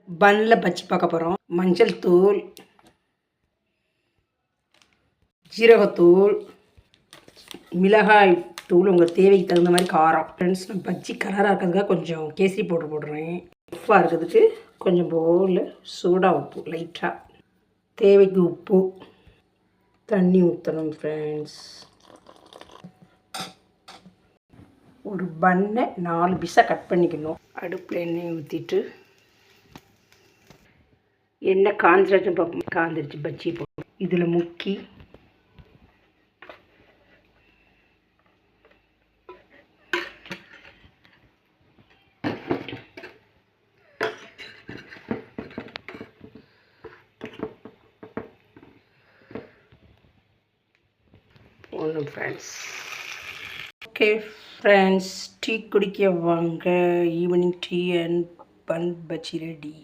பன்னில் பஜ்ஜி பார்க்க போகிறோம். மஞ்சள் தூள், ஜீரகத்தூள், மிளகாய் தூள் உங்கள் தேவைக்கு தகுந்த மாதிரி காரம். ஃப்ரெண்ட்ஸ், நான் பஜ்ஜி கலராக இருக்கிறதுக்காக கொஞ்சம் கேசரி பவுடர் போடுறேன். உப்பாக இருக்கிறதுக்கு கொஞ்சம் பவுலில் சூடாக உப்பு லைட்டாக, தேவைக்கு உப்பு, தண்ணி ஊற்றணும். ஃப்ரெண்ட்ஸ், ஒரு பன்னை 4 பீஸாக கட் பண்ணிக்கணும். அடுப்பில் எண்ணெய் ஊற்றிட்டு எண்ணெய் காந்திருச்சு பஜ்ஜி போட்டு இதில் முக்கி போடணும். ஃப்ரெண்ட்ஸ், ஓகே ஃப்ரெண்ட்ஸ், டீ குடிக்க வாங்க. Evening tea and bun bajji ready.